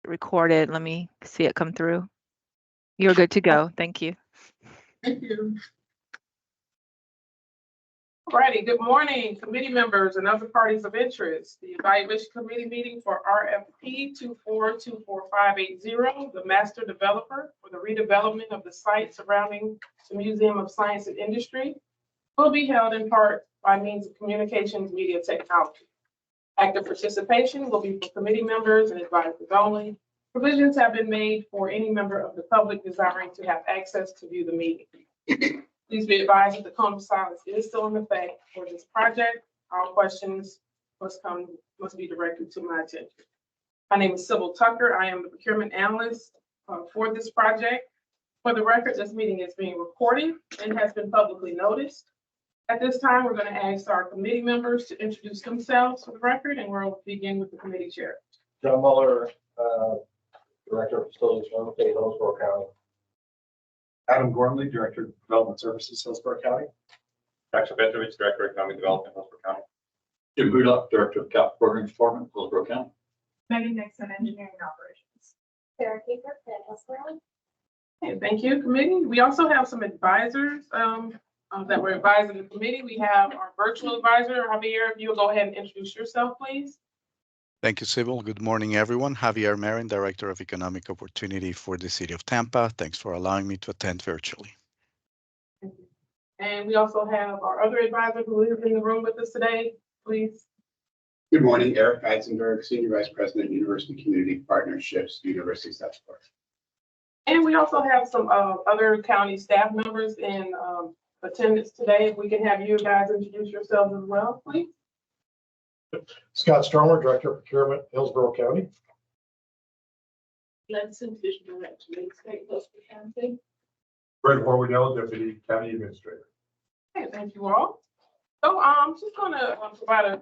recorded. Let me see it come through. You're good to go. Thank you. Thank you. Alrighty, good morning, committee members and other parties of interest. The evaluation committee meeting for RFP 2424580, the master developer for the redevelopment of the site surrounding the Museum of Science and Industry, will be held in part by means of communications media technology. Active participation will be for committee members and advisors only. Provisions have been made for any member of the public desiring to have access to view the meeting. Please be advised that the cone of silence is still in effect for this project. All questions must be directed to my attention. My name is Sybil Tucker. I am the procurement analyst for this project. For the record, this meeting is being recorded and has been publicly noticed. At this time, we're going to ask our committee members to introduce themselves for the record, and we'll begin with the committee chair. John Muller, Director of Facilities, Hillsborough County. Adam Gormley, Director of Development Services, Hillsborough County. Dr. Petrovich, Director of Economic Development, Hillsborough County. Jim Hudock, Director of Capital Programs Department, Hillsborough County. Megan Nixon, Engineering Operations. Sarah Keeper, Hillsborough. Okay, thank you, committee. We also have some advisors that were advising the committee. We have our virtual advisor, Javier. If you'll go ahead and introduce yourself, please. Thank you, Sybil. Good morning, everyone. Javier Marin, Director of Economic Opportunity for the City of Tampa. Thanks for allowing me to attend virtually. And we also have our other advisor who is in the room with us today, please. Good morning, Eric Eisenberg, Senior Vice President, University Community Partnerships, University of South Florida. And we also have some other county staff members in attendance today. If we can have you guys introduce yourselves as well, please. Scott Stromer, Director of Procurement, Hillsborough County. Lenson, Division Director, State Hillsborough County. Brent Warwardell, Deputy County Administrator. Okay, thank you all. So I'm just going to provide a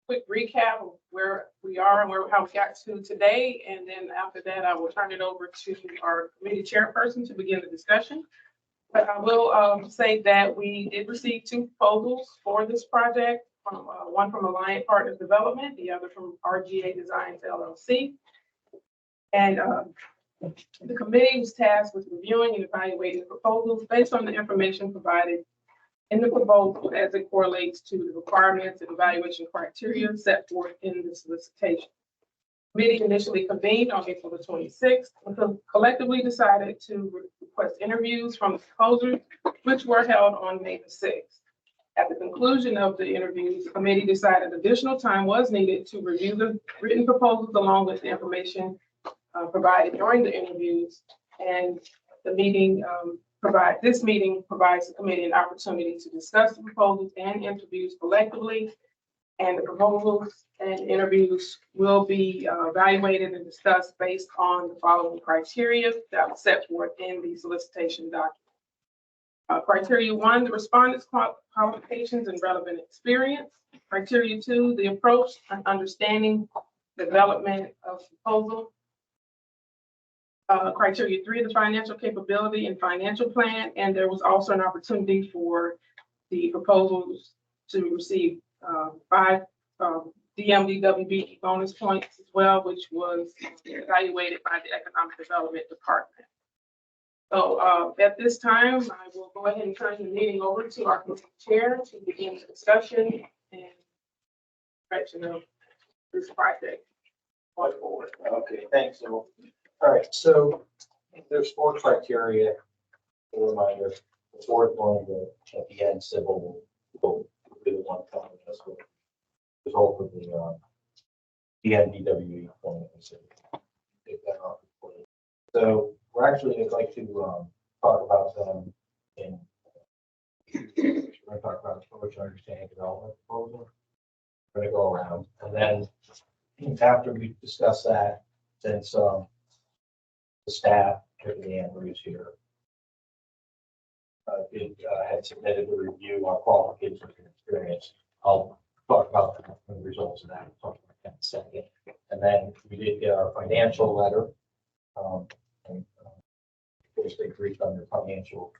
quick recap of where we are and how we got to today. And then after that, I will turn it over to our committee chairperson to begin the discussion. But I will say that we did receive 2 proposals for this project. One from Alliant Partners Development, the other from RGA Designs LLC. And the committee was tasked with reviewing and evaluating the proposals based on the information provided in the proposal as it correlates to the requirements and evaluation criteria set forth in the solicitation. The committee initially convened on April the 26th and collectively decided to request interviews from the proposers, which were held on May the 6th. At the conclusion of the interviews, the committee decided additional time was needed to review the written proposals along with the information provided during the interviews. And the meeting this meeting provides the committee an opportunity to discuss the proposals and interviews collectively. And the proposals and interviews will be evaluated and discussed based on the following criteria that was set forth in the solicitation document. Criteria 1, the respondents' qualifications and relevant experience. Criteria 2, the approach and understanding development of proposal. Criteria 3, the financial capability and financial plan. And there was also an opportunity for the proposals to receive 5 DMDWB bonus points as well, which was evaluated by the Economic Development Department. So at this time, I will go ahead and turn the meeting over to our chair to begin the discussion and direction of this project going forward. Okay, thanks. So, all right, so there's 4 criteria. A reminder, the 4th one at the end, Sybil will be the one telling us what the result of the NDWE point. Take that off. So we're actually like to talk about them in. We're going to talk about approach, understanding, development proposal. We're going to go around, and then after we discuss that, since the staff, particularly Andrew's here, had submitted a review on qualifications and experience. I'll talk about the results of that. I'll talk about that in a second. And then we did get our financial letter. And of course, they briefed on their financial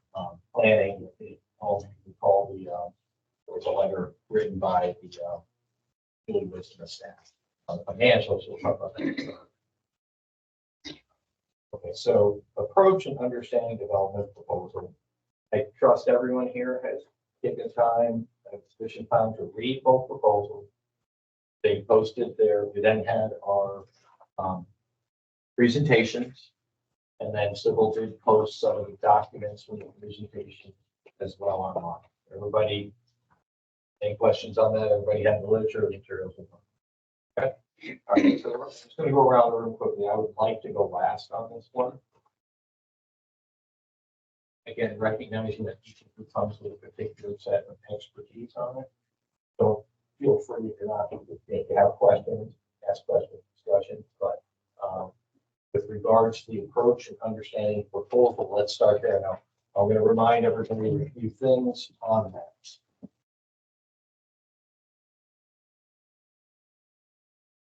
planning. We call there was a letter written by the Julie Wisdom staff on the financials. We'll talk about that. Okay, so approach and understanding development proposal. I trust everyone here has taken time, sufficient time to read both proposals. They posted there, we then had our presentations. And then Sybil did post some of the documents from the presentation as well online. Everybody, any questions on that? Everybody had the literature materials with them. Okay. All right, so I'm just going to go around the room quickly. I would like to go last on this one. Again, recognizing that each of you comes with a particular set of expertise on it. So feel free if you're not, if you have questions, ask questions, discussion, but with regards to the approach and understanding the proposal, let's start there. Now, I'm going to remind everybody of a few things on that.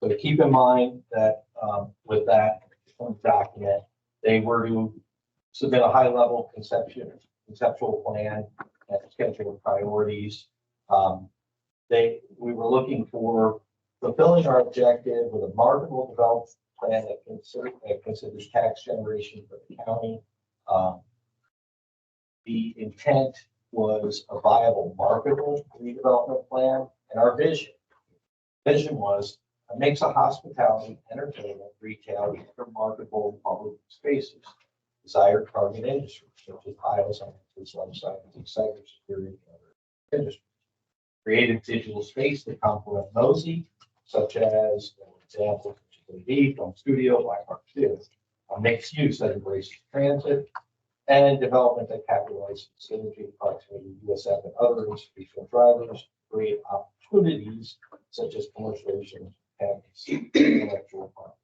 So keep in mind that with that document, they were to submit a high-level conceptual plan and schedule of priorities. We were looking for fulfilling our objective with a marketable development plan that considers tax generation for the county. The intent was a viable, marketable redevelopment plan, and our vision was it makes a hospitality, entertainment, retail, marketable public spaces, desired target industries such as biosciences, life sciences, cybersecurity, and other industries. Creative digital space to complement MOSI, such as, examples, TV, film studio, Black Art Theater, a mixed use that embraces transit, and development that capitalizes synergy, proximity, USF, and other institutional drivers, create opportunities such as commercialization, and intellectual property,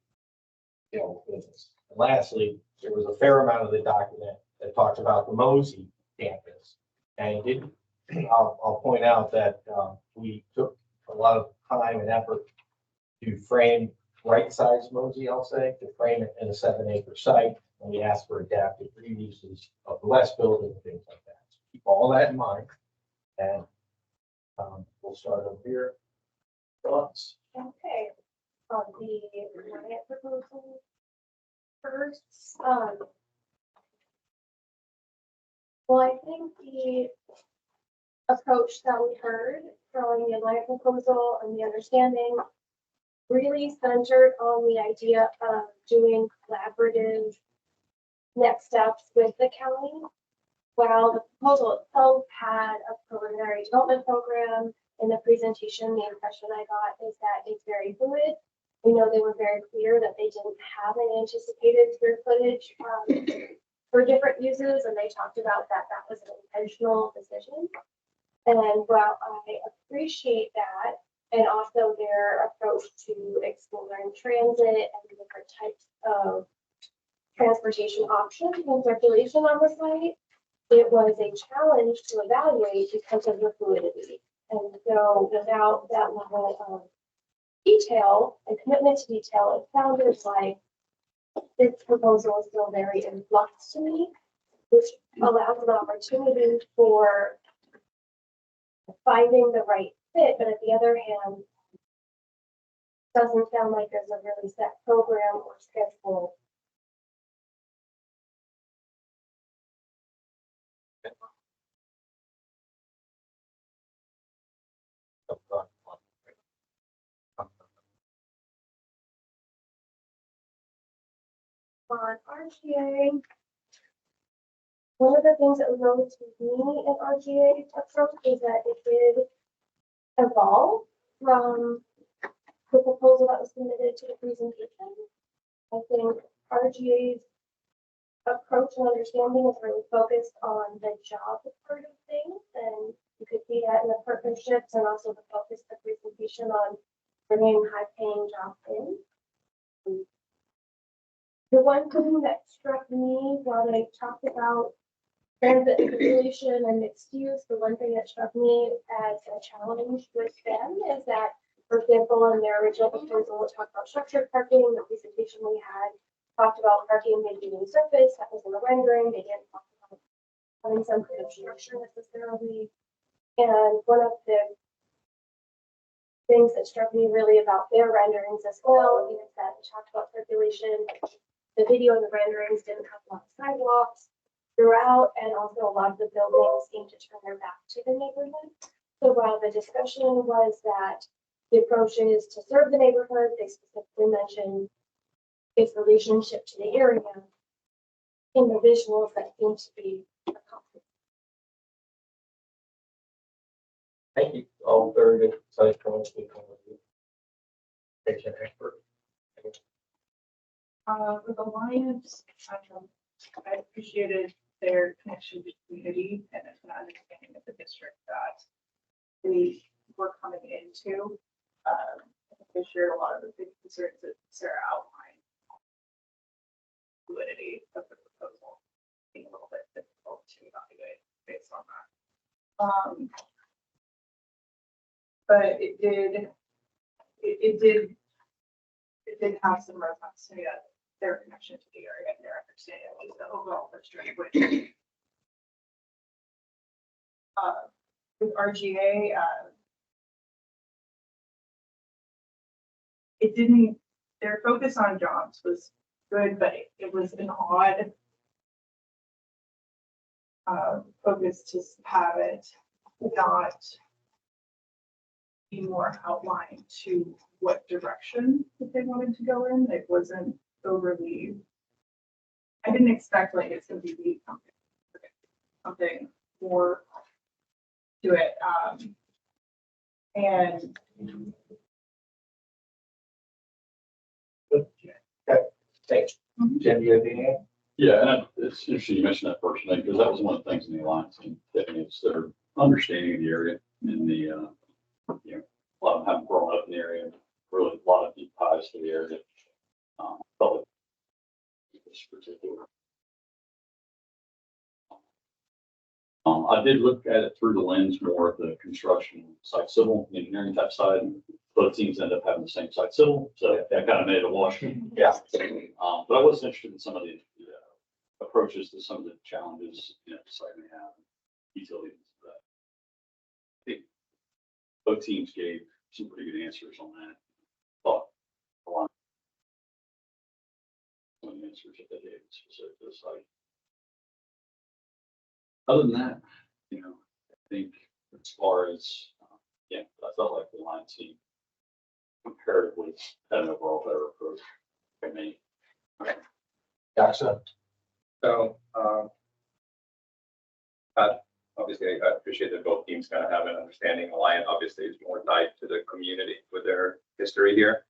business. And lastly, there was a fair amount of the document that talked about the MOSI campus, and I'll point out that we took a lot of time and effort to frame right-size MOSI, I'll say, to frame it in a 7-acre site, and we asked for adaptive reuses of the West building and things like that. So keep all that in mind, and we'll start over here. Thoughts? Okay, on the grant proposal first, well, I think the approach that we heard from the Alliance proposal and the understanding really centered on the idea of doing collaborative next steps with the county. While the proposal itself had a preliminary development program, in the presentation, the impression I got is that it's very fluid. We know they were very clear that they didn't have an anticipated square footage for different uses, and they talked about that was an intentional decision. And while I appreciate that, and also their approach to exploring transit and different types of transportation options and circulation on the site, it was a challenge to evaluate because of the fluidity. And so without that level of detail and commitment to detail, it sounded like this proposal is still very in flux to me, which allows an opportunity for finding the right fit, but at the other hand, doesn't sound like there's a really set program or schedule. On RGA, one of the things that was noticed with me in RGA approach is that it did evolve from the proposal that was submitted to the presentation. I think RGA's approach and understanding is really focused on the job part of things, and you could see that in the partnerships and also the focus of the presentation on bringing high-paying jobs in. The one thing that struck me while they talked about transit population and mixed use, the one thing that struck me as a challenge with them is that, for example, in their original proposal, it talked about structured parking. The presentation we had talked about parking maybe being surface. That was in the rendering. They didn't talk about having some kind of structure necessarily. And one of the things that struck me really about their renderings as well is that we talked about circulation. the video and the renderings didn't have a lot of sidewalks throughout, and also a lot of the buildings seemed to turn their back to the neighborhood. So while the discussion was that the approach is to serve the neighborhood, they specifically mentioned its relationship to the area in the visuals that seem to be accomplished. Thank you. All very good. Site points. Patient expert. With Alliance, I appreciated their connection to community and an understanding of the district that they were coming into. I think they shared a lot of the big concerns that Sarah outlined. Fluidity of the proposal being a little bit difficult to evaluate based on that. But it did have some resonance to me that their connection to the area and their understanding of the overall district, which with RGA, it didn't, their focus on jobs was good, but it was an odd focus to have it not be more outlined to what direction that they wanted to go in. It wasn't overly, I didn't expect like it's going to be something more to it. And Thanks. Jim, you have anything? Yeah, and it's interesting you mentioned that first thing, because that was one of the things in the alliance team, it's their understanding of the area and the, you know, a lot of them haven't grown up in the area, and really a lot of deep ties to the area. Felt like this particular. I did look at it through the lens more of the construction site civil engineering type side. Both teams end up having the same site civil, so that kind of made it a wash. Yeah. But I was interested in some of the approaches to some of the challenges, you know, the site may have, utilities. I think both teams gave some pretty good answers on that. Thought a lot of the answers that they gave specific to the site. Other than that, you know, I think as far as, yeah, I felt like the line team comparatively had an overall better approach for me. Jackson. So, obviously, I appreciate that both teams kind of have an understanding. Alliant obviously is more tied to the community with their history here.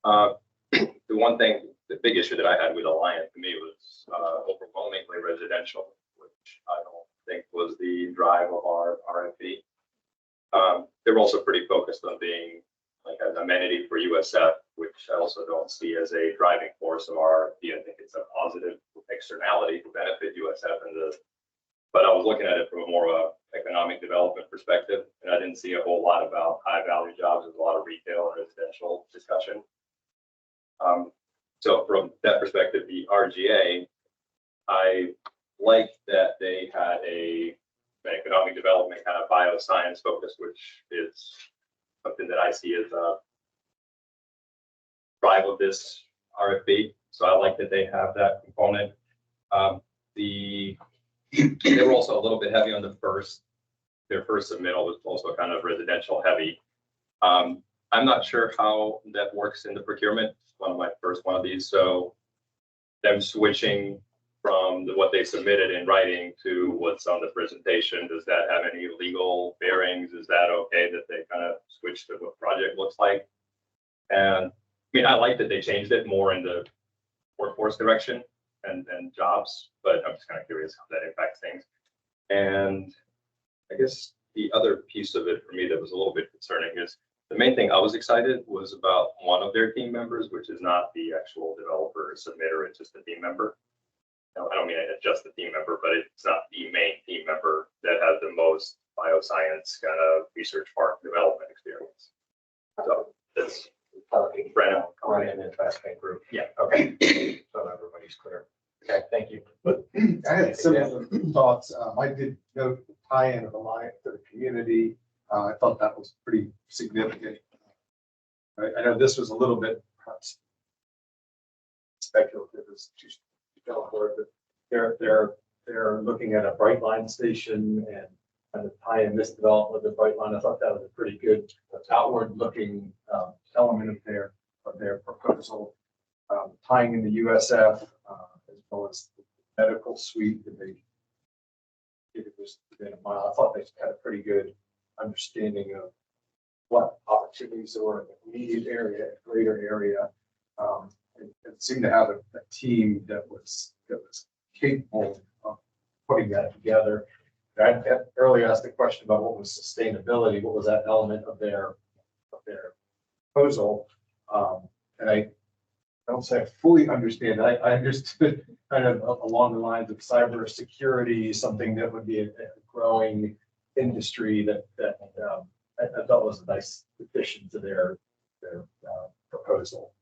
The one thing, the big issue that I had with Alliant to me was overwhelmingly residential, which I don't think was the drive of our RFP. They were also pretty focused on being like an amenity for USF, which I also don't see as a driving force of our RFP. I think it's a positive externality to benefit USF but I was looking at it from a more of a economic development perspective, and I didn't see a whole lot about high value jobs. There's a lot of retail and residential discussion. So from that perspective, the RGA, I liked that they had an economic development kind of bioscience focus, which is something that I see as a drive of this RFP. So I like that they have that component. They were also a little bit heavy on their first submittal was also kind of residential heavy. I'm not sure how that works in the procurement. One of my first one of these. So them switching from what they submitted in writing to what's on the presentation, does that have any legal bearings? Is that okay that they kind of switch to what project looks like? And I mean, I like that they changed it more in the workforce direction and jobs, but I'm just kind of curious how that impacts things. And I guess the other piece of it for me that was a little bit concerning is the main thing I was excited was about one of their team members, which is not the actual developer submitter, it's just a team member. I don't mean just the team member, but it's not the main team member that has the most bioscience kind of research park development experience. So that's Brennan investment group. Yeah. Okay. So everybody's clear. Okay, thank you. But I had similar thoughts. I did note the tie-in of Alliant to the community. I thought that was pretty significant. I know this was a little bit perhaps speculative is too strong word, but they're looking at a bright line station and kind of tie in this development with the bright line. I thought that was a pretty good outward looking element of their proposal. Tying in the USF as well as the medical suite that they it was within a mile. I thought they had a pretty good understanding of what opportunities there were in the immediate area, greater area. It seemed to have a team that was capable of putting that together. I earlier asked the question about what was sustainability, what was that element of their proposal, and I don't say I fully understand. I understood kind of along the lines of cybersecurity, something that would be a growing industry that I thought was a nice addition to their proposal.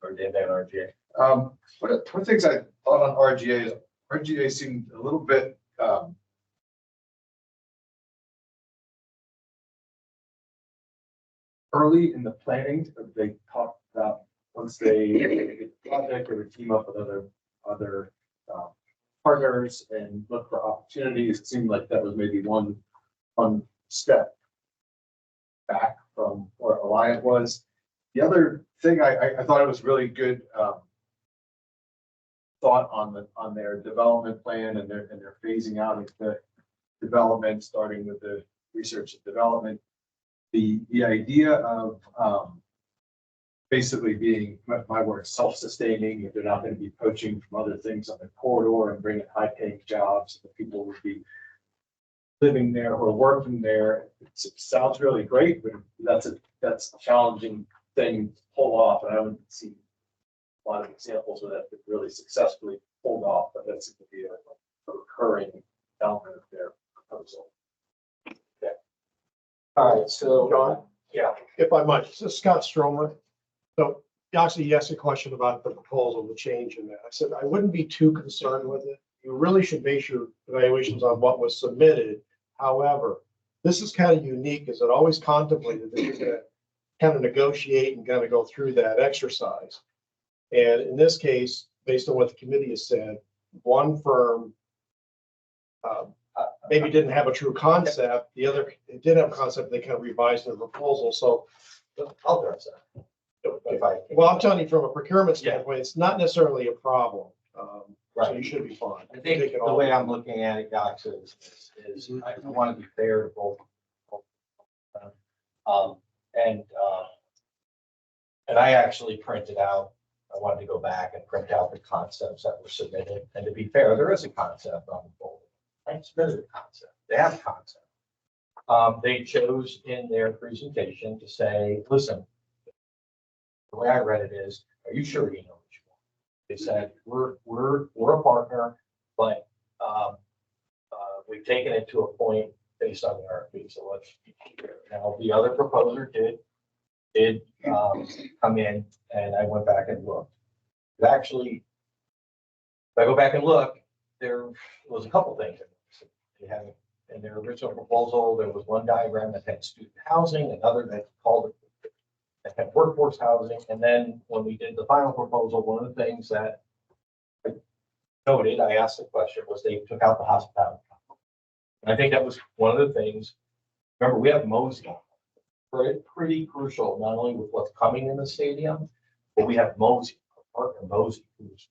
Or did that RGA? One of the things I thought on RGA is RGA seemed a little bit early in the planning. They talked about once they get the project, they would team up with other partners and look for opportunities. It seemed like that was maybe one step back from where Alliant was. The other thing I thought it was really good thought on their development plan and their phasing out of the development, starting with the research and development. The idea of basically being, my word, self-sustaining, if they're not going to be poaching from other things on the corridor and bringing high-paying jobs, the people would be living there or working there. It sounds really great, but that's a challenging thing to pull off, and I haven't seen a lot of examples of that really successfully pulled off, but that's going to be a recurring element of their proposal. Okay. All right, so John? Yeah. If I might, this is Scott Stromer. So actually, you asked a question about the proposal, the change in that. I said, I wouldn't be too concerned with it. You really should base your evaluations on what was submitted. However, this is kind of unique as it always contemplated that you're going to kind of negotiate and kind of go through that exercise. And in this case, based on what the committee has said, one firm maybe didn't have a true concept. The other it did have a concept. They kind of revised their proposal. So I'll address that. well, I'm telling you from a procurement standpoint, it's not necessarily a problem. So you should be fine. I think the way I'm looking at it, Docs, is I want to be fair to both. And I actually printed out, I wanted to go back and print out the concepts that were submitted. And to be fair, there is a concept on the folder. I submitted a concept. They have a concept. They chose in their presentation to say, listen, the way I read it is, are you sure you know what you want? They said, we're a partner, but we've taken it to a point based on the RFP. So let's be clear. Now, the other proposer did come in, and I went back and looked. Actually, if I go back and look, there was a couple things. They had in their original proposal, there was one diagram that had student housing, another that called it that had workforce housing, and then when we did the final proposal, one of the things that I noted, I asked the question, was they took out the hospitality. And I think that was one of the things. Remember, we have MOSI. Pretty crucial, not only with what's coming in the stadium, but we have MOSI, our partner MOSI,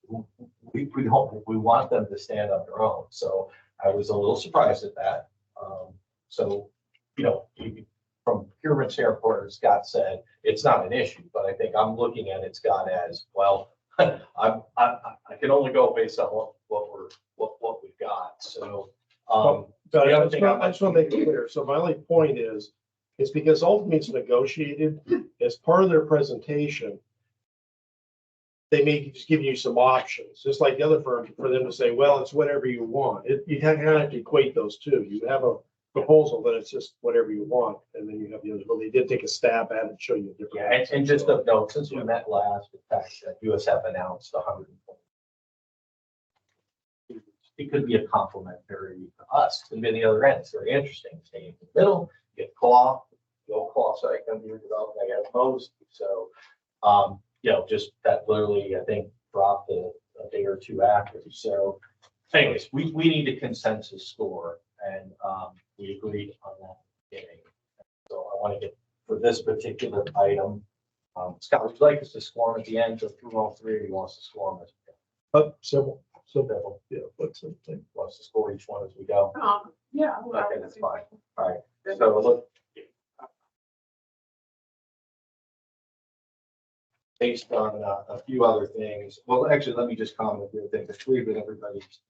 who we want them to stand on their own. So I was a little surprised at that. So, you know, from procurement standpoint, as Scott said, it's not an issue, but I think I'm looking at it, Scott, as well. I can only go based on what we've got. So but I just want to make it clear. So my only point is because ultimately it's negotiated as part of their presentation. They may just give you some options, just like the other firms, for them to say, well, it's whatever you want. You kind of have to equate those two. You have a proposal that it's just whatever you want, and then you have the other. But they did take a stab at it and show you a different. Yeah, and just of note, since we met last, in fact, USF announced 120. It could be a complementary to us. It could be the other end. It's very interesting. Staying in the middle, you get co-op, the old cloth site gonna be redeveloped, I got MOSI. So, just that literally, I think, dropped a day or two after. So anyways, we need a consensus score, and we agreed on that beginning. So I want to get, for this particular item, Scott, would you like us to score them at the end, go through all three, or you want us to score them as Sybil, Sybil, yeah, what's the thing? wants to score each one as we go? Yeah. Okay, that's fine. All right, so look. Based on a few other things, well, actually, let me just comment a few things. I agree with everybody's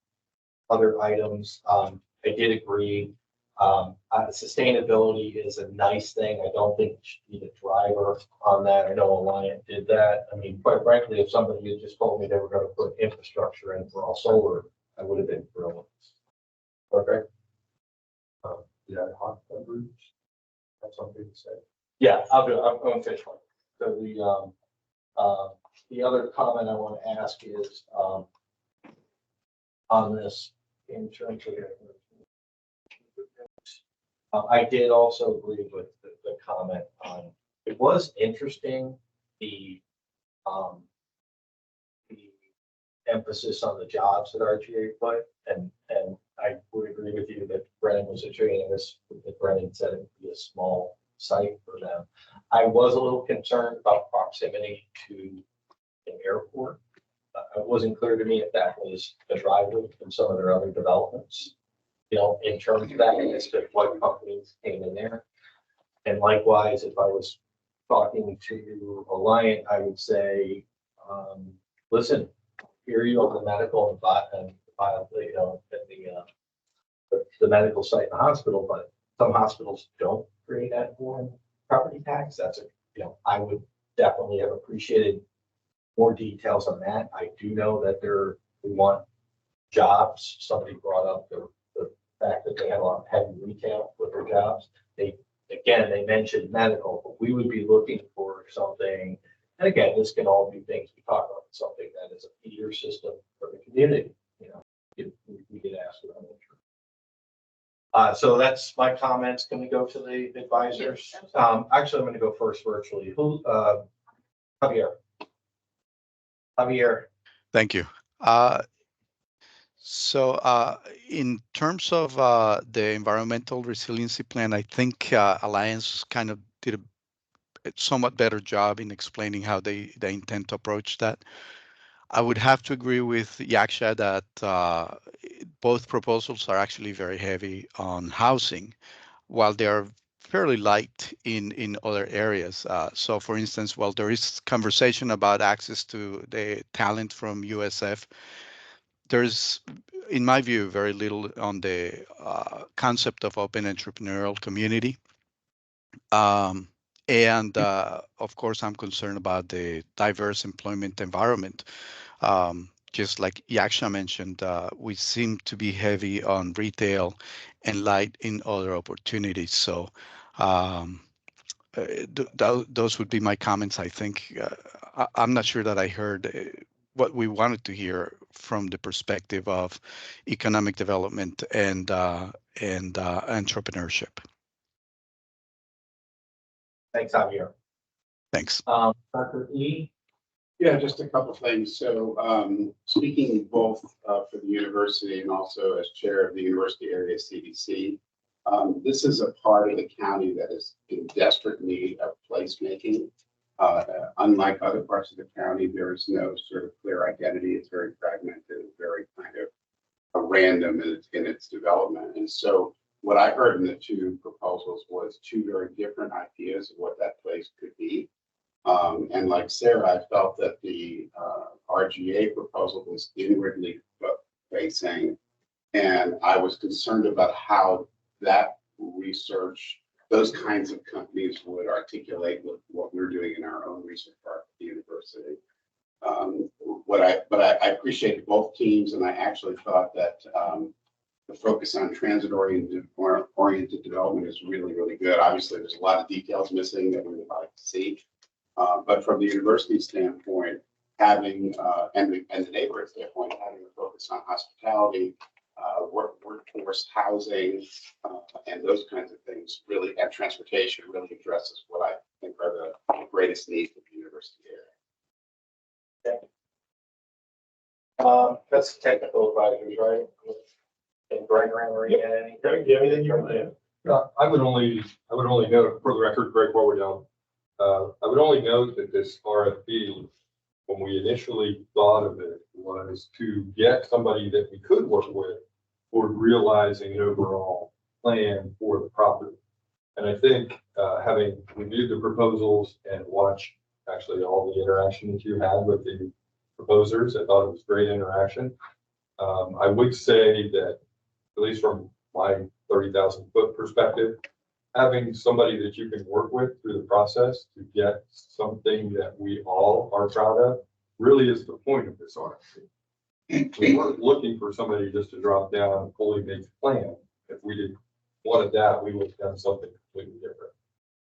other items. I did agree. Sustainability is a nice thing. I don't think we should be the driver on that. I know Alliant did that. I mean, quite frankly, if somebody had just told me they were going to put infrastructure in for all solar, I would have been thrilled. Okay. Yeah, hot coverage. That's something to say. Yeah, I'll do it. I'm going to finish one. So the other comment I want to ask is on this in terms of I did also agree with the comment on, it was interesting, the emphasis on the jobs that RGA put, and I would agree with you that Brennan was attributing this, that Brennan said it would be a small site for them. I was a little concerned about proximity to an airport. It wasn't clear to me if that was a driver from some of their other developments, in terms of that, as to what companies came in there. And likewise, if I was talking to Alliant, I would say, listen, hear you on the medical and the medical site in the hospital, but some hospitals don't create that foreign property tax. That's I would definitely have appreciated more details on that. I do know that we want jobs. Somebody brought up the fact that they had a lot of heavy retail with their jobs. They mentioned medical, but we would be looking for something. And again, this can all be things we talk about, something that is a feeder system for the community. We get asked about it. So that's my comments. Can we go to the advisors? Yes, Actually, I'm going to go first virtually. Javier. Thank you. So in terms of the environmental resiliency plan, I think Alliance kind of did a somewhat better job in explaining how they intend to approach that. I would have to agree with Yaksha that both proposals are actually very heavy on housing, while they are fairly light in other areas. So for instance, while there is conversation about access to the talent from USF, there's, in my view, very little on the concept of open entrepreneurial community. And of course, I'm concerned about the diverse employment environment. Just like Yaksha mentioned, we seem to be heavy on retail and light in other opportunities. So those would be my comments. I think I'm not sure that I heard what we wanted to hear from the perspective of economic development and entrepreneurship. Thanks, Javier. Thanks. Dr. E. Yeah, just a couple of things. So speaking both for the university and also as chair of the university area CDC, this is a part of the county that is in desperate need of placemaking. Unlike other parts of the county, there is no sort of clear identity. It's very fragmented, very kind of random in its development. And so what I heard in the two proposals was two very different ideas of what that place could be. And like Sarah, I felt that the RGA proposal was inwardly facing, and I was concerned about how that research, those kinds of companies would articulate with what we're doing in our own research part at the university. But I appreciate both teams, and I actually thought that the focus on transit-oriented development is really, really good. Obviously, there's a lot of details missing that we would like to see. But from the university standpoint, having, and the neighborhood standpoint, having a focus on hospitality workforce housing, and those kinds of things really, and transportation really addresses what I think are the greatest needs of the university area. That's technical advisors, right? And Greg Rammery and any. Greg, you have anything you want to add? I would only note, for the record, Greg Warwood, I would only note that this RFP, when we initially thought of it, was to get somebody that we could work with toward realizing an overall plan for the property. And I think having reviewed the proposals and watched actually all the interactions you had with the proposers, I thought it was great interaction. I would say that, at least from my 30,000 foot perspective, having somebody that you can work with through the process to get something that we all are proud of really is the point of this RFP. We weren't looking for somebody just to drop down a fully baked plan. If we did wanted that, we would have done something completely different.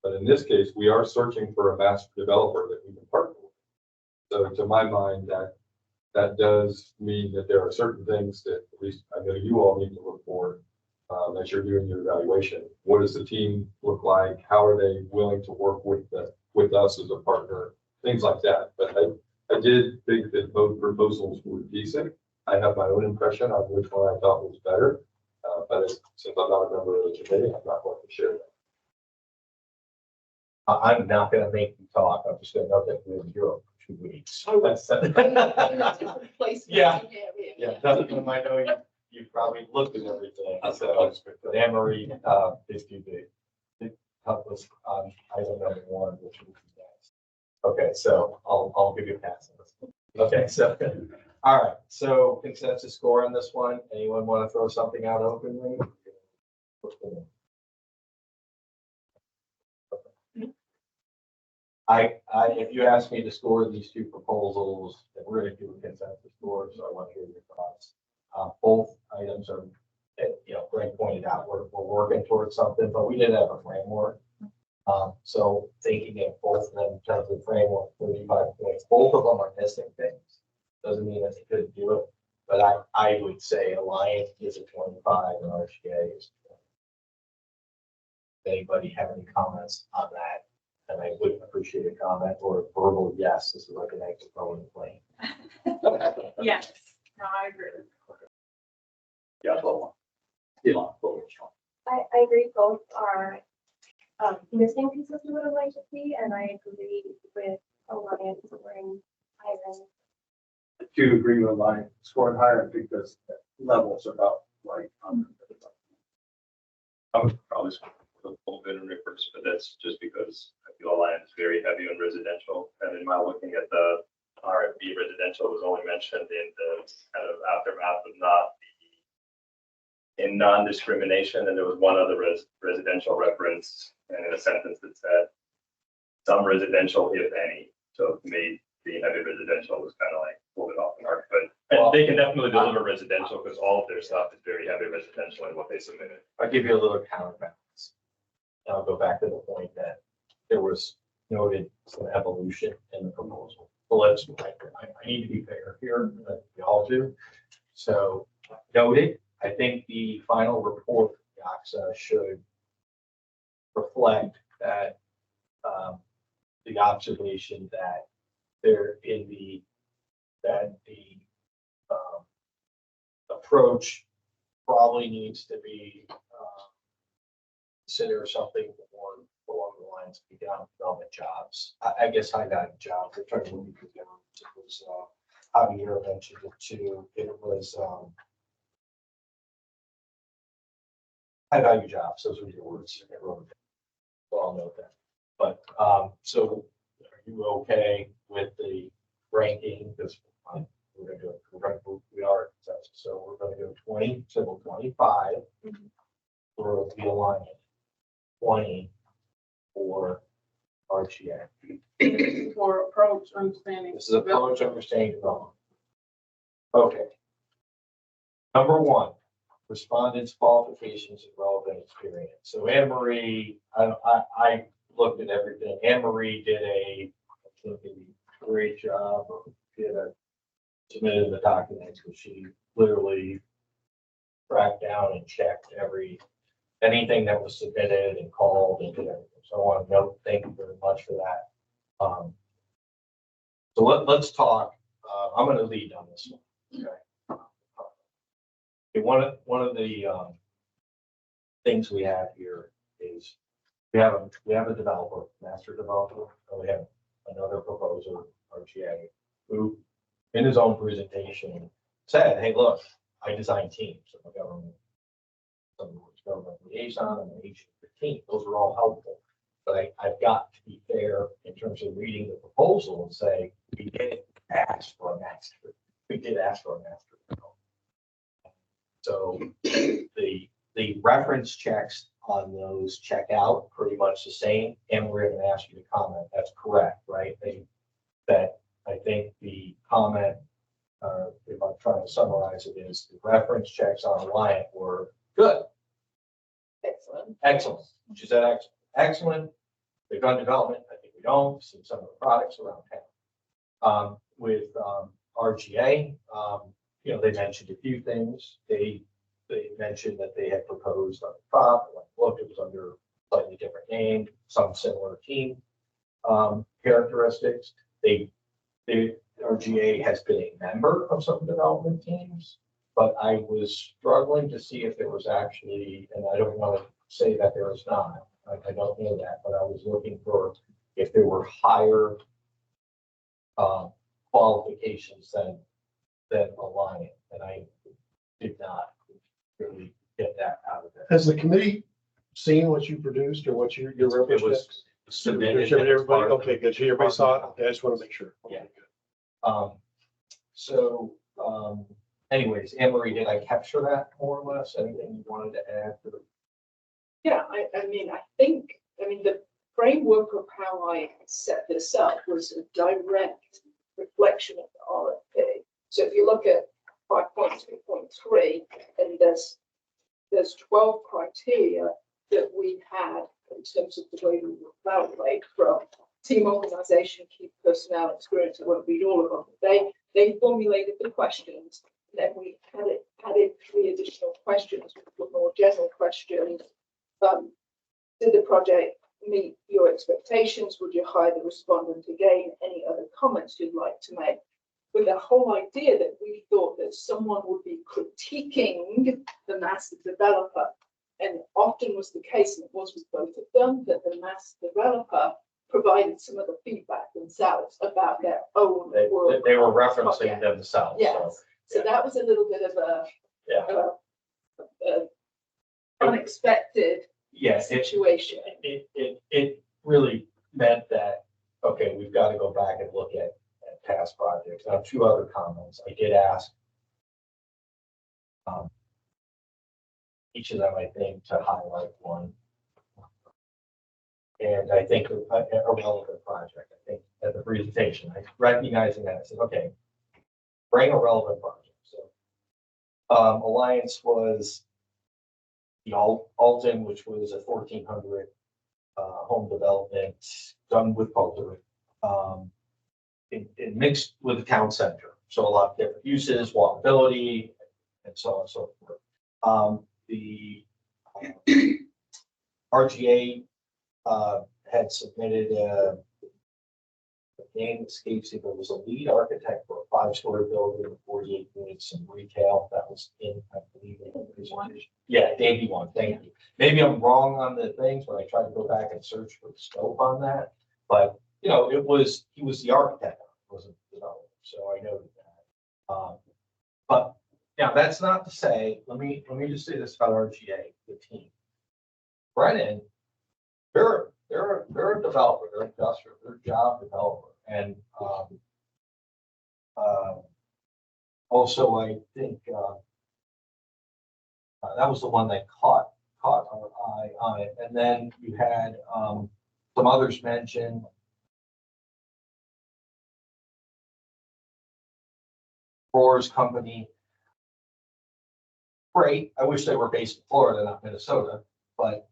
But in this case, we are searching for a master developer that we can partner with. So to my mind, that does mean that there are certain things that at least I know you all need to look for as you're doing your evaluation. What does the team look like? How are they willing to work with us as a partner? Things like that. But I did think that both proposals were decent. I have my own impression on which one I thought was better. But since I'm not a member of the committee, I'm not going to share that. I'm not going to make you talk. I'm just going to note that we're in Europe for 2 weeks. Yeah. Yeah, doesn't mean I know you probably looked at everything. So, but Anne-Marie is too big. Help us on item number 1, which would be next. Okay, so I'll give you a pass on this one. Okay, so all right. So consensus score on this one. Anyone want to throw something out openly? If you ask me to score these 2 proposals, we're going to do a consensus score, so I want to hear your thoughts. Both items are, Greg pointed out, we're working towards something, but we did have a framework. So thinking of both of them in terms of framework, 35 points, both of them are missing things. Doesn't mean that they couldn't do it, but I would say Alliance is a 25 and RCA is 20. Anybody have any comments on that? And I would appreciate a comment or a verbal yes. This is like an exit phone plane. Yes, no, I agree. Yeah, I agree, both are missing pieces we would have liked to see, and I agree with Alliance scoring higher. I do agree with line scoring higher because the levels are about right. I would probably score a little bit in reverse, but that's just because I feel Alliance is very heavy on residential. And in my looking at the RFP, residential was only mentioned in the kind of aftermath of in non-discrimination, and there was one other residential reference and in a sentence that said some residential, if any. So to me, being heavy residential was kind of like pulled it off the mark. But and they can definitely deliver residential because all of their stuff is very heavy residential in what they submitted. I'll give you a little counterbalance. I'll go back to the point that there was noted some evolution in the proposal. Well, I need to be fair here, we all do. So noted, I think the final report, YAXA, should reflect that the observation that there in the approach probably needs to be consider something more along the lines of economic development jobs. I guess high value jobs. They're trying to move it down. It was Javier mentioned it too. It was high value jobs. Those were your words. I wrote it down. So I'll note that. But so are you okay with the ranking? Because we're going to do it. We are consensus. So we're going to go 20, Sybil 25 for the Alliance, 20 for RGA. For approach, understanding. This is approach, understanding development. Okay. Number 1, respondents' qualifications and relevant experience. So Anne-Marie, I looked at everything. Anne-Marie did a great job. Submitted the documents, but she literally tracked down and checked anything that was submitted and called and did everything. So I want to note, thank you very much for that. So let's talk, I'm going to lead on this one. Okay. Okay, one of the things we have here is we have a developer, master developer, and we have another proposer, RGA, who in his own presentation said, hey, look, I design teams. I'm a government liaison, I'm an agent of the team. Those are all helpful. But I've got to be fair in terms of reading the proposal and say, we did ask for a master. We did ask for a master. So the reference checks on those check out pretty much the same. And we're going to ask you to comment. That's correct, right? That I think the comment, if I'm trying to summarize it, is the reference checks on Alliant were good. Excellent. Excellent. She said excellent. Excellent. They've done development. I think we don't see some of the products around town. With RGA, they mentioned a few things. They mentioned that they had proposed on the prop. Like, look, it was under a slightly different name, some similar team characteristics. RGA has been a member of some development teams, but I was struggling to see if there was actually, and I don't want to say that there is not. I don't know that, but I was looking for if there were higher qualifications than Alliant, and I did not really get that out of it. Has the committee seen what you produced or what your reference It was checks? submitted. Everybody, okay, good. So everybody saw it. Okay, I just want to make sure. Yeah. Anyways, Anne Marie, did I capture that more or less? Anything you wanted to add to the? Yeah, I mean, the framework of how I set this up was a direct reflection of the RFP. So if you look at 5.2.3, and there's 12 criteria that we had in terms of the way we would evaluate, from team organization, key personnel experience. I won't read all of them. They formulated the questions, and then we added 3 additional questions, which were more general questions. Did the project meet your expectations? Would you hire the respondent again? Any other comments you'd like to make? With the whole idea that we thought that someone would be critiquing the master developer, and often was the case, and it was with both of them, that the master developer provided some of the feedback themselves about their own work. They were referencing themselves. Yes. So that was a little bit of a unexpected situation. It really meant that, okay, we've got to go back and look at past projects. Now, 2 other comments. I did ask each of them, I think, to highlight one. And I think a relevant project. I think at the presentation, recognizing that, I said, okay, bring a relevant project. So Alliance was the Alton, which was a 1,400 home development done with Poultry, in mixed with the town center. So a lot of different uses, walkability, and so on and so forth. The RGA had submitted a name escapes me, but was a lead architect for a 5-story building with 48 units in retail. That was in, I believe, yeah, Davey one. Thank you. Maybe I'm wrong on the things, but I tried to go back and search for the scope on that. But he was the architect, wasn't the developer. So I noted that. But now that's not to say. Let me just say this about RGA, the team. Brennan, they're a developer. They're industrial. They're a job developer. And also, I think that was the one that caught our eye on it. And then you had some others mentioned. Rohr's company. Great. I wish they were based in Florida, not Minnesota. But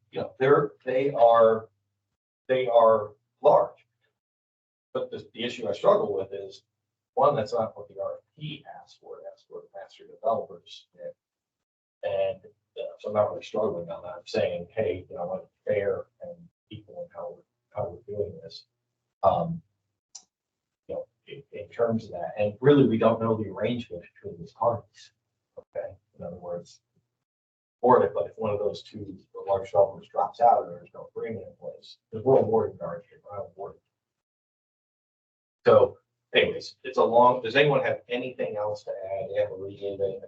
they are large. But the issue I struggle with is, one, that's not what the RFP asked for. It asked for the master developers. And so I'm not really struggling on that. I'm saying, hey, I want it fair and equal in how we're doing this. In terms of that, and really, we don't know the arrangement between these parties. Okay, in other words, but if one of those two large developers drops out and there's no agreement in place, because we're awarding our awarded. So, anyways, it's a long. Does anyone have anything else to add? Have a read anything?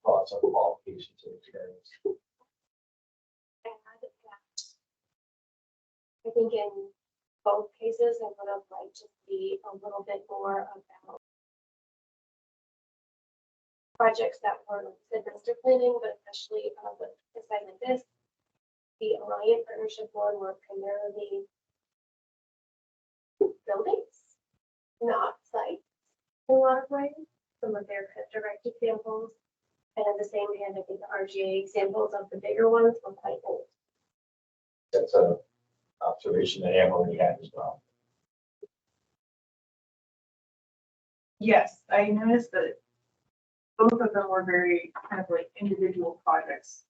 Thoughts on qualifications and experience? I think in both cases, I would have liked to see a little bit more about projects that were master planning, but especially with a site like this, the Alliant Partnership Board were primarily buildings, not sites in a lot of ways. Some of their direct examples. And at the same hand, I think the RGA examples of the bigger ones were quite old. That's an observation that Emily had as well. Yes, I noticed that both of them were very kind of like individual projects.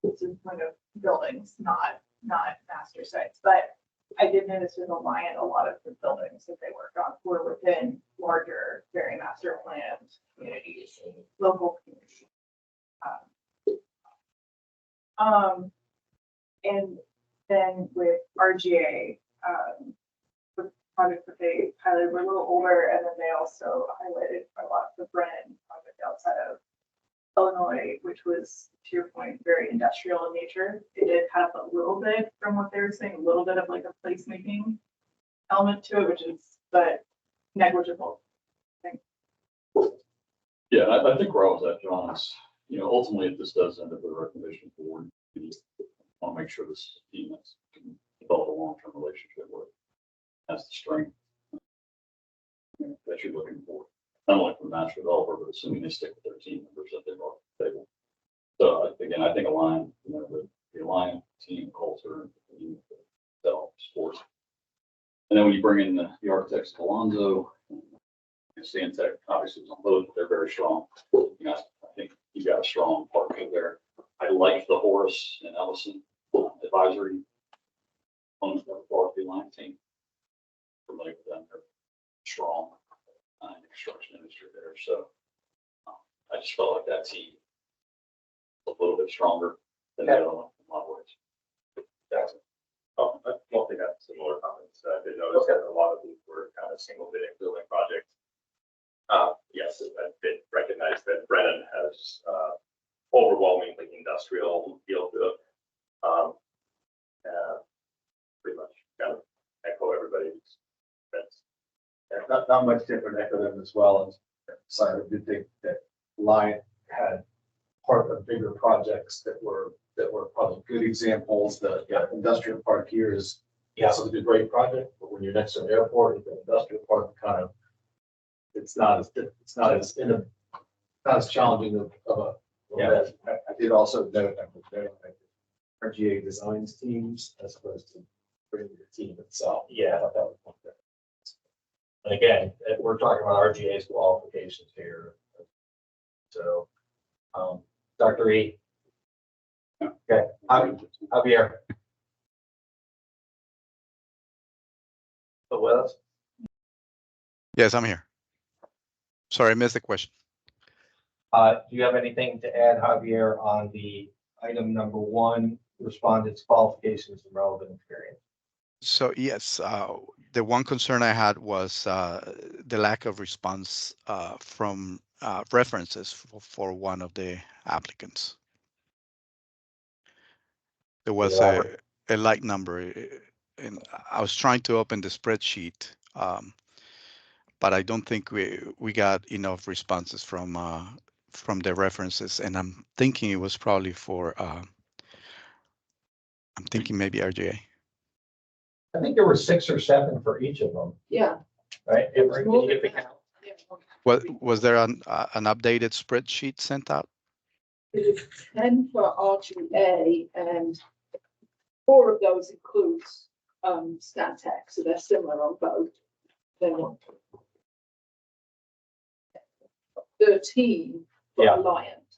It's in point of buildings, not master sites. But I did notice with Alliant, a lot of the buildings that they worked on were within larger, very master planned communities, local communities. And then with RGA, the projects that they highlighted were a little older, and then they also highlighted a lot of the Brennan project outside of Illinois, which was, to your point, very industrial in nature. It did have a little bit, from what they were saying, a little bit of like a placemaking element to it, which is, but negligible. Yeah, I think where I was at, John, is, ultimately, if this does end up with a recommendation board, we want to make sure this is a team that's can develop a long-term relationship with, has the strength that you're looking for, not only from the master developer, but assuming they stick with their team members that they've brought to the table. So again, I think Alliant, the Alliant team culture, sports. And then when you bring in the architects, Alonzo, Stantec obviously was on both, they're very strong. I think you got a strong partnership there. I like the Horace and Ellison advisory on the RFP line team. Familiar with them, they're strong in the construction industry there. So I just felt like that team was a little bit stronger than the other one in a lot of ways. Jackson. Oh, I don't think I have similar comments. I did notice that a lot of these were kind of single bidding building projects. Yes, I did recognize that Brennan has overwhelmingly industrial feel to it. Pretty much kind of echo everybody's comments. Yeah, not much different, echo them as well. So I did think that Alliant had part of bigger projects that were probably good examples. The industrial park here is also a great project, but when you're next to an airport, the industrial park kind of it's not as challenging of a. Yeah, I did also note that RGA designs teams as opposed to bringing the team itself. Yeah, I thought that was one thing. And again, we're talking about RGA's qualifications here. So, Dr. E. Okay, Javier. Still with us? Yes, I'm here. Sorry, I missed the question. Do you have anything to add, Javier, on the item number 1, respondents' qualifications and relevant experience? So yes, the one concern I had was the lack of response from references for one of the applicants. There was a light number, and I was trying to open the spreadsheet, but I don't think we got enough responses from the references, and I'm thinking it was probably for I'm thinking maybe RGA. I think there were 6 or 7 for each of them. Yeah. Right? Was there an updated spreadsheet sent out? It is 10 for RGA, and 4 of those includes Stantec, so they're similar on both. Then 13 for Alliant.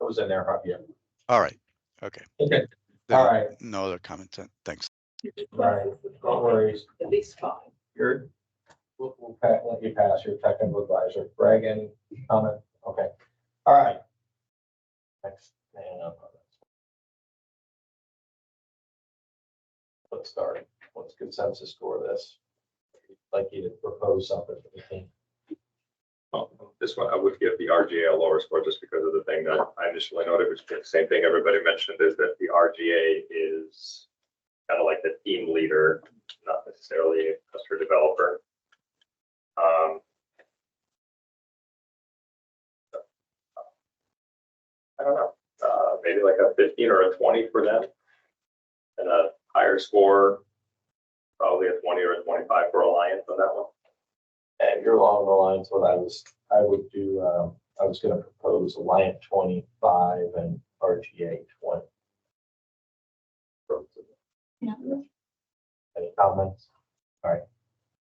It was in there, probably. All right, okay. Okay. There All are right. No other comments, thanks. Right, no worries. At least 5. You're, we'll let you pass your technical advisor. Greg, any comment? Okay. All right. Next. Let's start. What's consensus for this? Like you to propose something. Well, this one, I would give the RGA a lower score just because of the thing that I initially noted, which is the same thing everybody mentioned, is that the RGA is kind of like the team leader, not necessarily a customer developer. I don't know, maybe like a 15 or a 20 for them, and a higher score, probably a 20 or a 25 for Alliance on that one. And you're along the lines what I would do, I was gonna propose Alliant 25 and RGA 20. Yeah. Any comments? All right,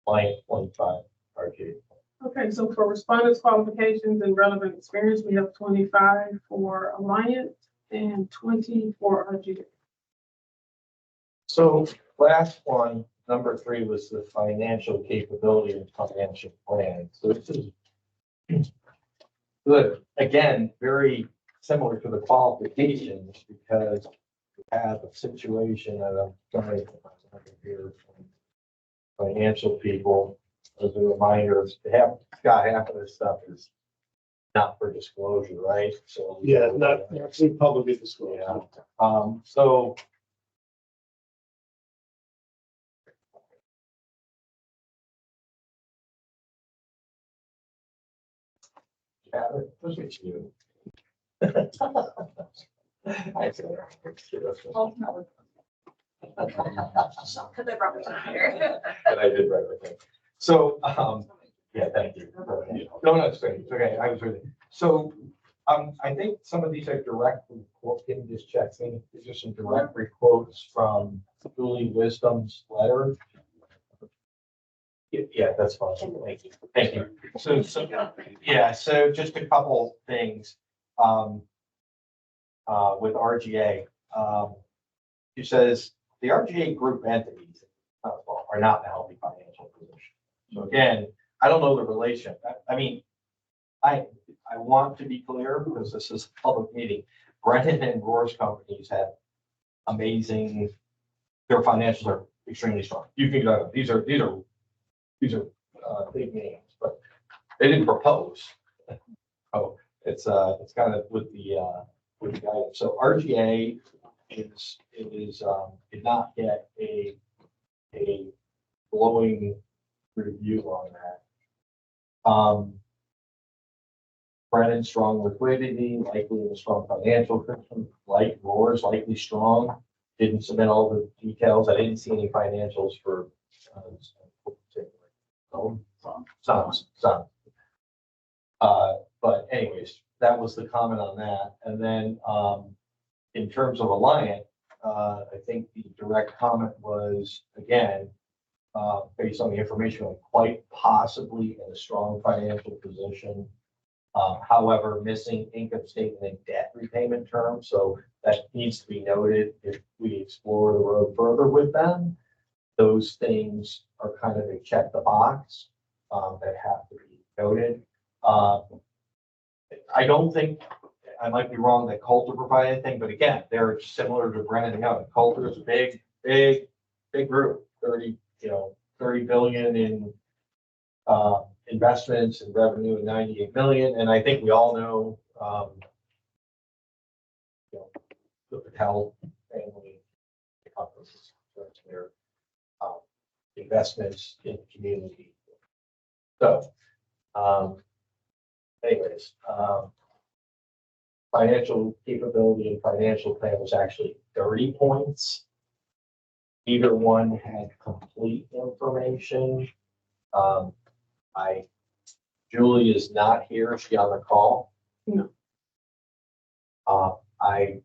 Alliant 25, RGA. Okay, so for respondents' qualifications and relevant experience, we have 25 for Alliant and 20 for RGA. So last one, number 3 was the financial capability and financial plan. So this is good. Again, very similar to the qualifications because we have a situation that I'm sorry here from financial people. As a reminder, half of this stuff is not for disclosure, right? So Yeah, not actually publicly disclosed. yeah. So yeah, look at you. I feel Because I brought it here. and I did write everything. So, yeah, thank you. No, that's great. It's okay. I was reading. So, I think some of these are direct quotes. Can you just check me? These are some direct quotes from Julie Wisdom's letter. Yeah, that's fine. Thank you. Thank you. So, yeah, so just a couple things, with RGA. She says the RGA group entities are not in a healthy financial position. So again, I don't know the relation. I mean, I want to be clear because this is a public meeting. Brennan and Roar's companies have amazing, their financials are extremely strong. You can go, these are big names, but they didn't propose. Oh, it's kind of with the guidance. So RGA did not get a glowing review on that. Brennan, strong liquidity, likely a strong financial cushion, like Roar's likely strong. Didn't submit all the details. I didn't see any financials for some. But anyways, that was the comment on that. And then in terms of Alliant, I think the direct comment was, again, based on the information, quite possibly in a strong financial position. However, missing income statement and debt repayment terms. So that needs to be noted if we explore the road further with them. Those things are kind of a check the box that have to be noted. I don't think, I might be wrong, that Coulter provided anything, but again, they're similar to Brennan and Young. Coulter is a big group, 30 billion in investments and revenue and 98 million. And I think we all know, the Patel family companies, their investments in the community. So, anyways, financial capability and financial plan was actually 30 points. Either one had complete information. Julie is not here. Is she on the call? No. I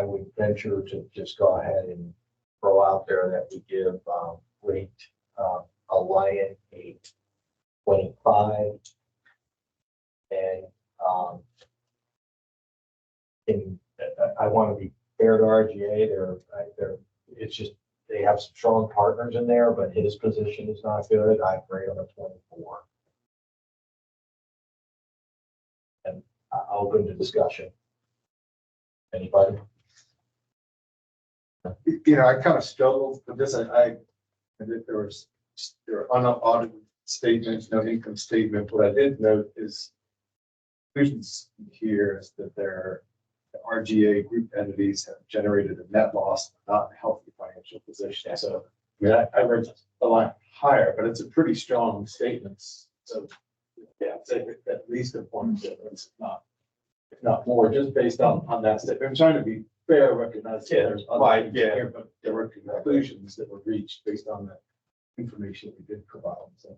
would venture to just go ahead and throw out there that we give rate Alliant a 25 and I want to be fair to RGA. It's just, they have some strong partners in there, but his position is not good. I rate him a 24. And I'll open to discussion. Anybody? You know, I kind of struggled with this. I think there are unaudited statements, no income statement. What I did note is conclusions here is that the RGA group entities have generated a net loss, not a healthy financial position. So, I mean, I read a line higher, but it's a pretty strong statement. So, yeah, I'd say at least a point difference, if not more, just based on that statement. I'm trying to be fair, recognize that there's other things here, but there were conclusions that were reached based on the information we did provide. So,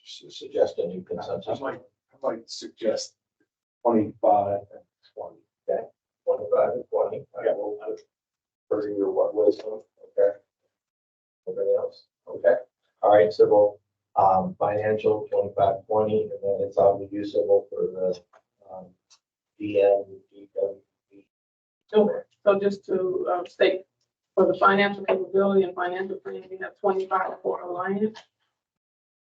Suggest a new consensus. I might suggest 25 and 20. Okay, 25 and 20. I will for your what wisdom. Okay. Anybody else? Okay. All right, Sybil. Financial 25, 20, and then it's on the use Sybil for the DM, DWB. So just to state, for the financial capability and financial plan, we have 25 for Alliance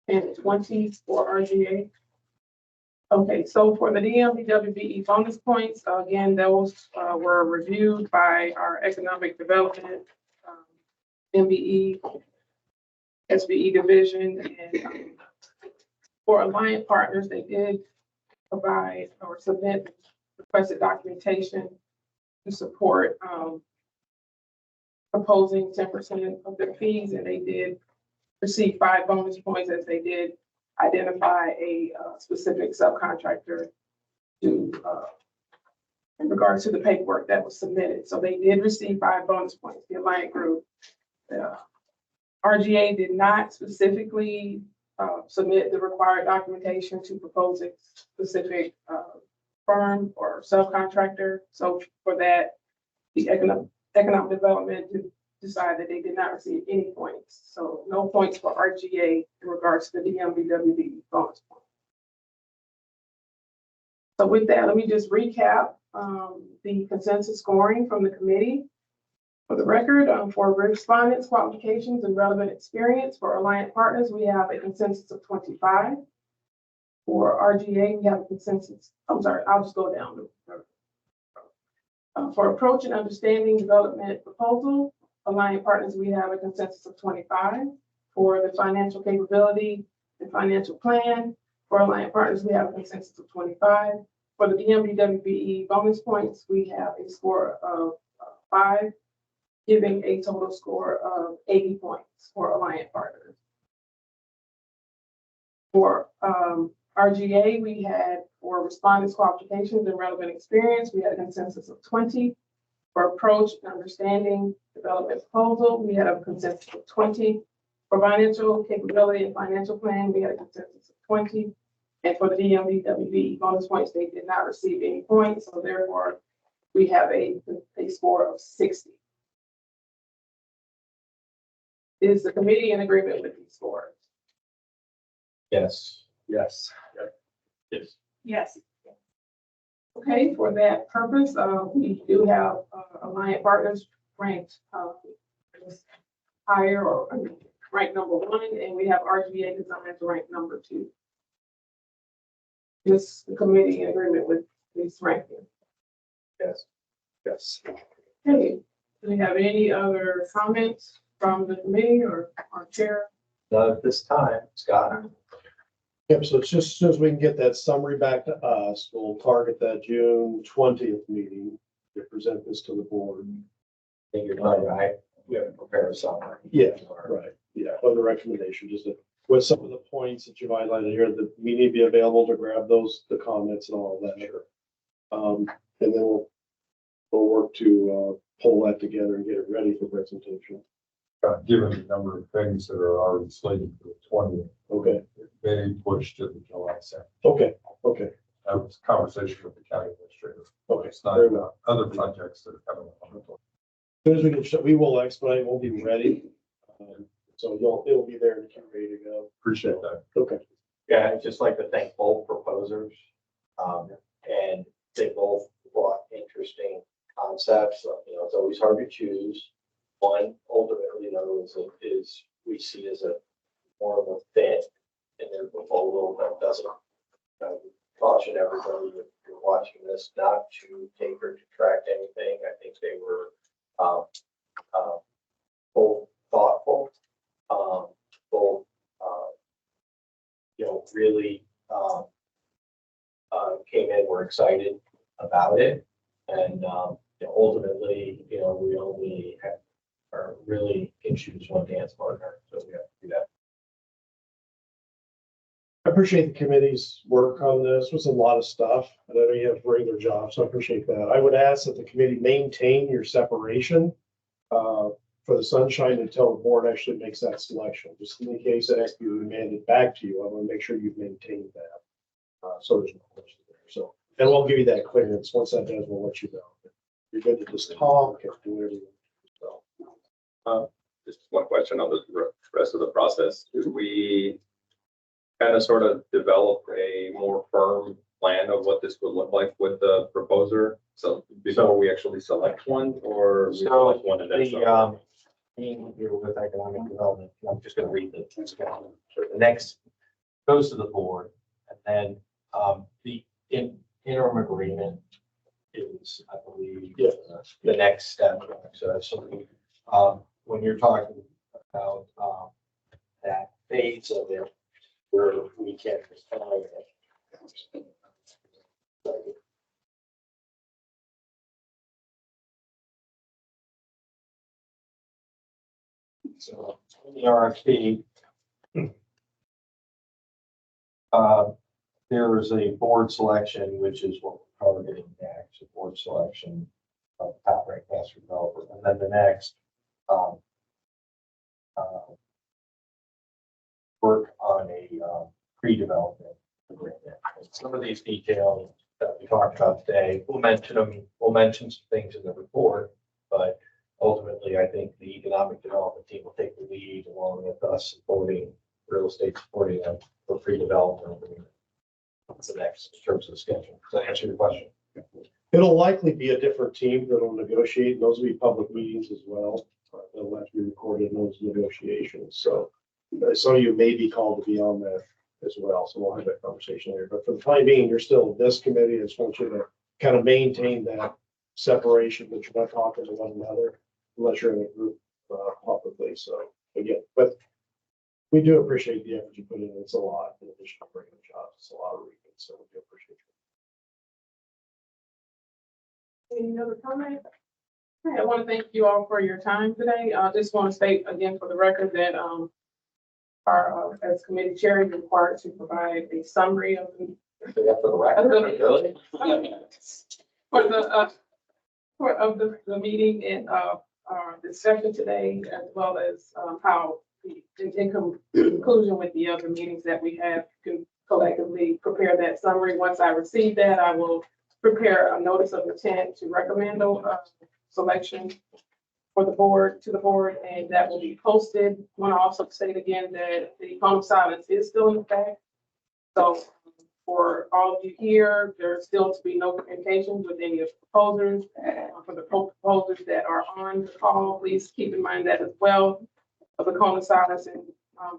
and 20 for RGA. Okay, so for the DMDWBE bonus points, again, those were reviewed by our economic development, MBE, SBE division, and for Alliance partners, they did provide or submit requested documentation to support proposing 10% of their fees, and they did receive 5 bonus points as they did identify a specific subcontractor to in regards to the paperwork that was submitted. So they did receive 5 bonus points. The Alliance group, RGA did not specifically submit the required documentation to propose a specific firm or subcontractor. So for that, the economic development decided that they did not receive any points. So no points for RGA in regards to the DMBWB bonus point. So with that, let me just recap the consensus scoring from the committee. For the record, for respondents, qualifications, and relevant experience, for Alliance partners, we have a consensus of 25. For RGA, we have a consensus, I'm sorry, I'll just go down. For approach and understanding development proposal, Alliance partners, we have a consensus of 25. For the financial capability and financial plan, for Alliance partners, we have a consensus of 25. For the DMDWBE bonus points, we have a score of 5, giving a total score of 80 points for Alliance partners. For RGA, we had, for respondents' qualifications and relevant experience, we had a consensus of 20. For approach and understanding development proposal, we had a consensus of 20. For financial capability and financial plan, we had a consensus of 20. And for the DMDWB bonus points, they did not receive any points. So therefore, we have a score of 60. Is the committee in agreement with these scores? Yes. Yes. Yes. Yes. Okay, for that purpose, we do have Alliance partners ranked higher or ranked number 1, and we have RGA Designs ranked number 2. Is the committee in agreement with these rankings? Yes. Yes. Okay, do we have any other comments from the committee or our chair? Not at this time, Scott. Yep, so it's just as soon as we can get that summary back to us, we'll target that June 20th meeting to present this to the board. I think you're right, right? We have to prepare a summary. Yeah, right. Yeah, for the recommendation, just with some of the points that you've highlighted here, that we need to be available to grab those, the comments and all of that. Sure. And then we'll work to pull that together and get it ready for presentation. Given the number of things that are already slated for the 20th. Okay. It may push to the July 2nd. Okay. Okay. I was conversation with the county administrator. Okay. It's not Very well. other projects that are coming up. As soon as we can, we will expedite, we'll be ready. So it'll be there and ready to go. Appreciate that. Okay. Yeah, I'd just like to thank both proposers. And they both brought interesting concepts. It's always hard to choose. One ultimately, though, is we see as a more of a fit in their proposal that doesn't caution everybody if you're watching this not to take or detract anything. I think they were both thoughtful, both really came in, were excited about it, and ultimately, we only really can choose one dance partner, so we have to do that. I appreciate the committee's work on this. It was a lot of stuff, and I know you have regular jobs, so I appreciate that. I would ask that the committee maintain your separation for the sunshine until the board actually makes that selection. Just in the case that has to be remanded back to you, I want to make sure you've maintained that. So there's no question there. So, and we'll give you that clearance. Once that does, we'll let you know. You're good to just talk and do whatever you want. Just one question on the rest of the process. Do we kind of sort of develop a more firm plan of what this would look like with the proposer? So before we actually select one, or we select one and then being here with economic development, I'm just going to read the next goes to the board, and then the interim agreement is, I believe, the next step. So when you're talking about that phase of it, where we can respond it. So in the RFP, there is a board selection, which is what we're targeting next, a board selection of top ranked master developer. And then the next work on a pre-development agreement. And some of these details that we talked about today, we'll mention them. We'll mention some things in the report, but ultimately, I think the economic development team will take the lead along with us supporting real estate, supporting them for pre-development agreement. What's the next in terms of the schedule? Does that answer your question? It'll likely be a different team that'll negotiate. And those will be public meetings as well. They'll have to be recorded in those negotiations. So some of you may be called to be on that as well. So we'll have that conversation later. But for the time being, you're still this committee. I just want you to kind of maintain that separation, that you're not talking to one another unless you're in a group publicly. So again, but we do appreciate the effort you put in. It's a lot in addition to regular jobs. It's a lot of reading. So we do appreciate it. Any other comments? I want to thank you all for your time today. I just want to state again for the record that our as committee chair is required to provide a summary of the the meeting and our discussion today, as well as how in conclusion with the other meetings that we have can collectively prepare that summary. Once I receive that, I will prepare a notice of intent to recommend selection for the board, to the board, and that will be posted. I want to also state again that the cone of silence is still in effect. So for all of you here, there's still to be no communications with any of the proposers. For the proposers that are on the call, please keep in mind that as well, of the cone of silence, and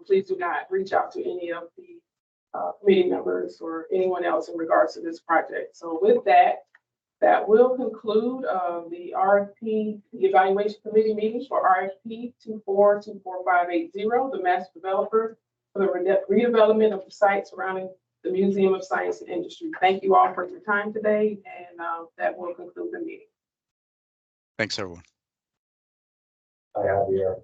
please do not reach out to any of the committee members or anyone else in regards to this project. So with that, that will conclude the RFP, the evaluation committee meetings for RFP 2424580, the master developer for the redevelopment of the site surrounding the Museum of Science and Industry. Thank you all for your time today, and that will conclude the meeting. Thanks, everyone. I have here.